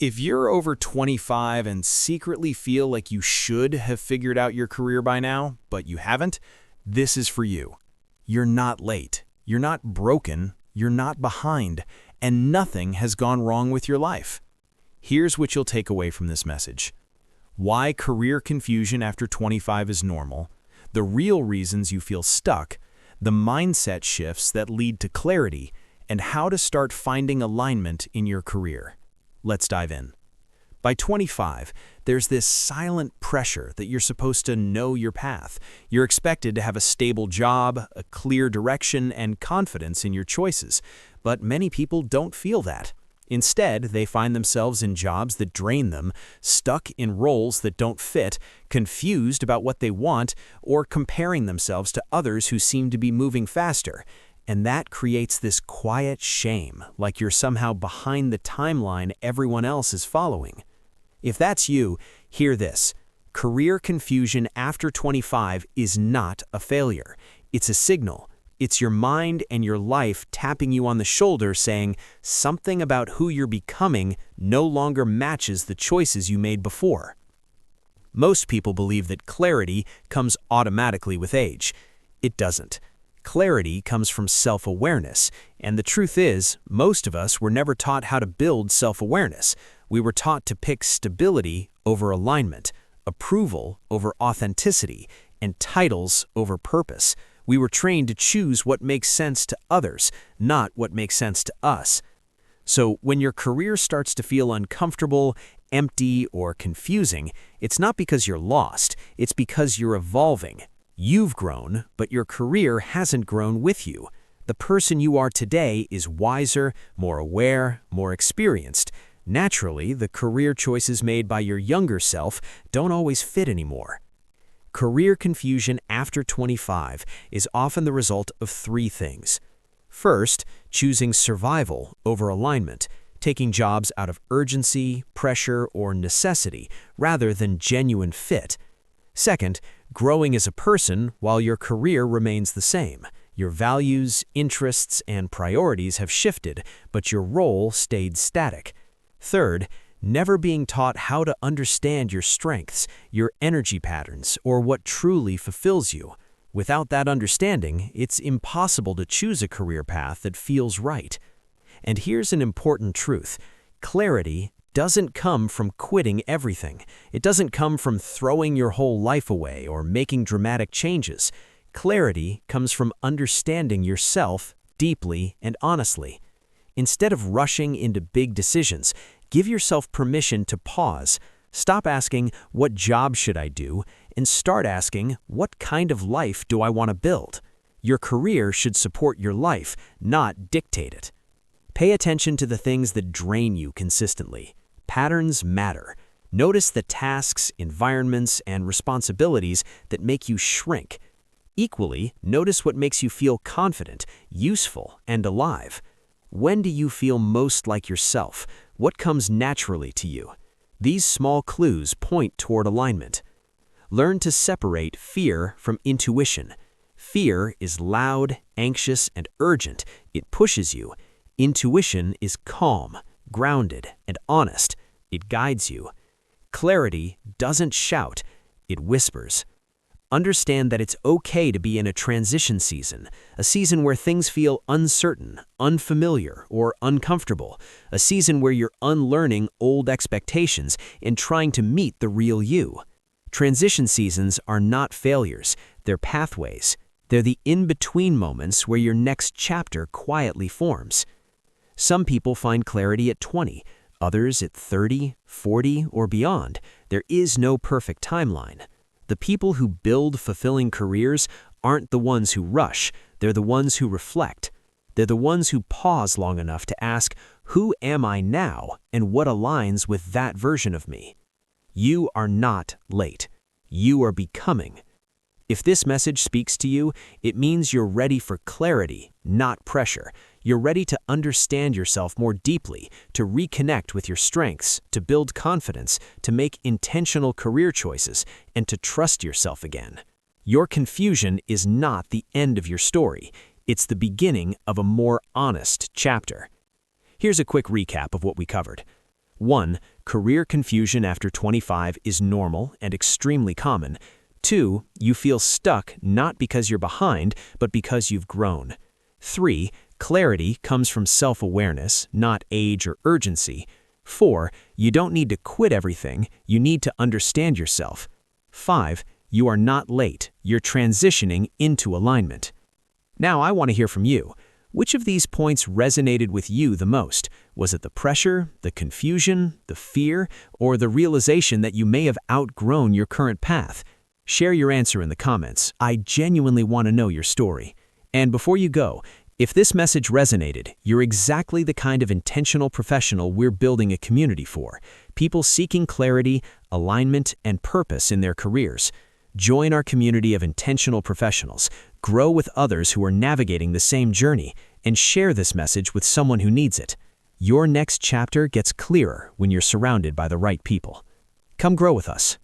If you're over 25 and secretly feel like you should have figured out your career by now, but you haven't, this is for you. You're not late. You're not broken. You're not behind. And nothing has gone wrong with your life. Here's what you'll take away from this message. Why career confusion after 25 is normal, the real reasons you feel stuck, the mindset shifts that lead to clarity, and how to start finding alignment in your career. Let's dive in. By 25, there's this silent pressure that you're supposed to know your path. You're expected to have a stable job, a clear direction, and confidence in your choices. But many people don't feel that. Instead, they find themselves in jobs that drain them, stuck in roles that don't fit, confused about what they want, or comparing themselves to others who seem to be moving faster. And that creates this quiet shame, like you're somehow behind the timeline everyone else is following. If that's you, hear this. Career confusion after 25 is not a failure. It's a signal. It's your mind and your life tapping you on the shoulder saying something about who you're becoming no longer matches the choices you made before. Most people believe that clarity comes automatically with age. It doesn't. Clarity comes from self-awareness, and the truth is, most of us were never taught how to build self-awareness. We were taught to pick stability over alignment, approval over authenticity, and titles over purpose. We were trained to choose what makes sense to others, not what makes sense to us. So when your career starts to feel uncomfortable, empty, or confusing, it's not because you're lost, it's because you're evolving. You've grown, but your career hasn't grown with you. The person you are today is wiser, more aware, more experienced. Naturally, the career choices made by your younger self don't always fit anymore. Career confusion after 25 is often the result of three things. First, choosing survival over alignment, taking jobs out of urgency, pressure, or necessity rather than genuine fit. Second, growing as a person while your career remains the same. Your values, interests, and priorities have shifted, but your role stayed static. Third, never being taught how to understand your strengths, your energy patterns, or what truly fulfills you. Without that understanding, it's impossible to choose a career path that feels right. And here's an important truth. Clarity doesn't come from quitting everything. It doesn't come from throwing your whole life away or making dramatic changes. Clarity comes from understanding yourself deeply and honestly. Instead of rushing into big decisions, give yourself permission to pause. Stop asking, what job should I do? And start asking, what kind of life do I want to build? Your career should support your life, not dictate it. Pay attention to the things that drain you consistently. Patterns matter. Notice the tasks, environments, and responsibilities that make you shrink. Equally, notice what makes you feel confident, useful, and alive. When do you feel most like yourself? What comes naturally to you? These small clues point toward alignment. Learn to separate fear from intuition. Fear is loud, anxious, and urgent. It pushes you. Intuition is calm, grounded, and honest. It guides you. Clarity doesn't shout, it whispers. Understand that it's okay to be in a transition season, a season where things feel uncertain, unfamiliar, or uncomfortable, a season where you're unlearning old expectations and trying to meet the real you. Transition seasons are not failures, they're pathways. They're the in-between moments where your next chapter quietly forms. Some people find clarity at 20, others at 30, 40, or beyond. There is no perfect timeline. The people who build fulfilling careers aren't the ones who rush, they're the ones who reflect. They're the ones who pause long enough to ask, who am I now and what aligns with that version of me? You are not late. You are becoming. If this message speaks to you, it means you're ready for clarity, not pressure. You're ready to understand yourself more deeply, to reconnect with your strengths, to build confidence, to make intentional career choices, and to trust yourself again. Your confusion is not the end of your story. It's the beginning of a more honest chapter. Here's a quick recap of what we covered. 1. Career confusion after 25 is normal and extremely common. 2. You feel stuck not because you're behind, but because you've grown. 3. Clarity comes from self-awareness, not age or urgency. 4. You don't need to quit everything, you need to understand yourself. 5. You are not late, you're transitioning into alignment. Now I want to hear from you. Which of these points resonated with you the most? Was it the pressure, the confusion, the fear, or the realization that you may have outgrown your current path? Share your answer in the comments. I genuinely want to know your story. And before you go, if this message resonated, you're exactly the kind of intentional professional we're building a community for. People seeking clarity, alignment, and purpose in their careers. Join our community of intentional professionals, grow with others who are navigating the same journey, and share this message with someone who needs it. Your next chapter gets clearer when you're surrounded by the right people. Come grow with us.